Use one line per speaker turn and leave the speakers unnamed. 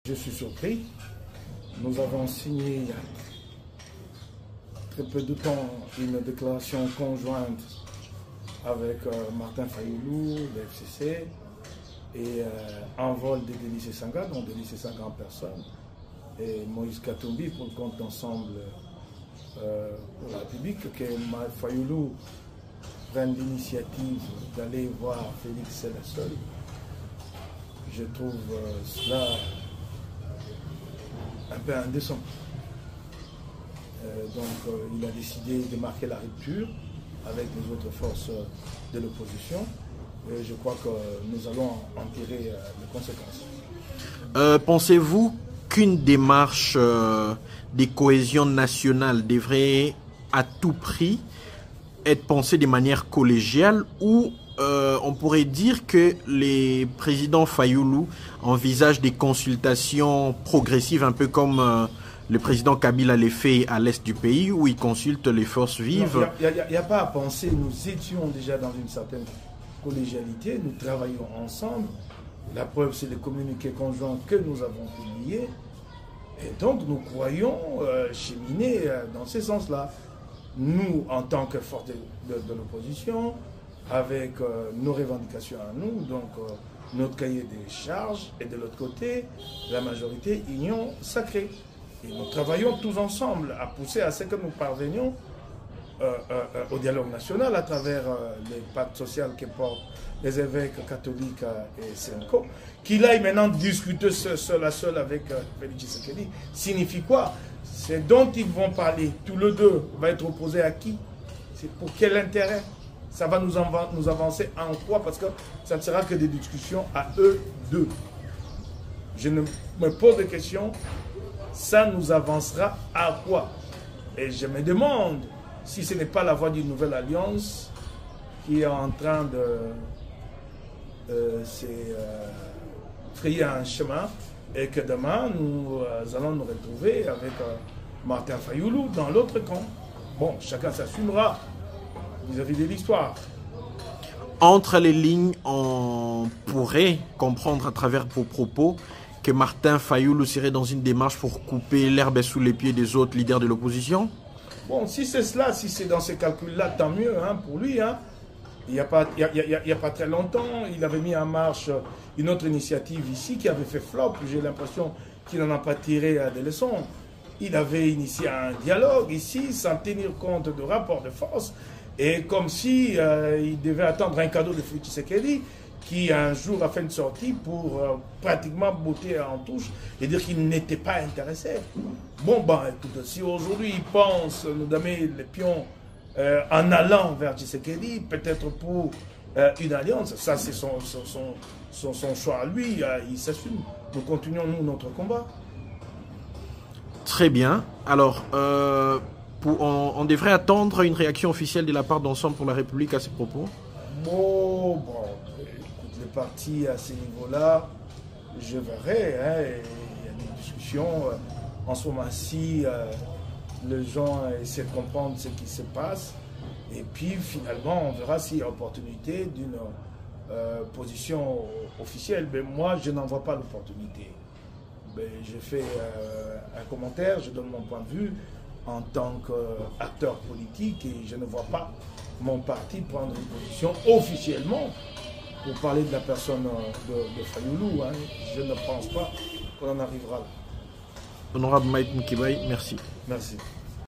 Je suis surpris. Nous avons signé il y a très peu de temps une déclaration conjointe avec Martin Fayoulou, le FCC, et un vol de Délice Sanga, dont Délice Sanga en personne, et Moïse Katumbi pour le compte d'ensemble pour la République, que Fayoulou prenne l'initiative d'aller voir Félix Sélassol. Je trouve cela un peu indécent. Donc il a décidé de marquer la rupture avec les autres forces de l'opposition. Et je crois que nous allons en tirer les conséquences.
Pensez-vous qu'une démarche de cohésion nationale devrait à tout prix être pensée de manière collégiale, ou on pourrait dire que les présidents Fayoulou envisagent des consultations progressives, un peu comme le président Kabila l'a fait à l'est du pays, où il consulte les forces vives?
Il n'y a pas à penser, nous étions déjà dans une certaine collégialité, nous travaillons ensemble. La preuve, c'est les communiqués conjoints que nous avons publiés. Et donc, nous croyons cheminer dans ce sens-là. Nous, en tant que force de l'opposition, avec nos revendications à nous, donc notre cahier des charges, et de l'autre côté, la majorité union sacrée. Et nous travaillons tous ensemble à pousser à ce que nous parvenions au dialogue national à travers les pactes sociaux que portent les évêques catholiques et Senko. Qu'il aille maintenant discuter seul à seul avec Félix Tshisekedi signifie quoi? C'est dont ils vont parler. Tous les deux va être opposé à qui? C'est pour quel intérêt? Ça va nous avancer en quoi? Parce que ça ne sera que des discussions à eux deux. Je me pose des questions. Ça nous avancera à quoi? Et je me demande si ce n'est pas la voie d'une nouvelle alliance qui est en train de frayer un chemin, et que demain nous allons nous retrouver avec Martin Fayoulou dans l'autre camp. Bon, chacun s'assumera vis-à-vis de l'histoire.
Entre les lignes, on pourrait comprendre à travers vos propos que Martin Fayoulou serait dans une démarche pour couper l'herbe sous les pieds des autres leaders de l'opposition?
Bon, si c'est cela, si c'est dans ces calculs-là, tant mieux pour lui. Il n'y a pas très longtemps, il avait mis en marche une autre initiative ici qui avait fait flop. J'ai l'impression qu'il n'en a pas tiré des leçons. Il avait initié un dialogue ici sans tenir compte de rapports de force, et comme si il devait attendre un cadeau de Félix Tshisekedi, qui un jour a fait une sortie pour pratiquement botter en touche et dire qu'il n'était pas intéressé. Bon, ben écoute, si aujourd'hui il pense nous donner les pions en allant vers Tshisekedi, peut-être pour une alliance, ça c'est son choix à lui, il s'assume. Nous continuons, nous, notre combat.
Très bien. Alors, on devrait attendre une réaction officielle de la part d'Ensemble pour la République à ces propos?
Bon, écoute, les partis à ce niveau-là, je verrai. Il y a des discussions. En ce moment-ci, les gens essaient de comprendre ce qui se passe. Et puis, finalement, on verra s'il y a opportunité d'une position officielle. Mais moi, je n'en vois pas l'opportunité. Je fais un commentaire, je donne mon point de vue en tant qu'acteur politique, et je ne vois pas mon parti prendre une position officiellement pour parler de la personne de Fayoulou. Je ne pense pas qu'on en arrivera là.
Honorable Mike Mkibaye, merci.
Merci.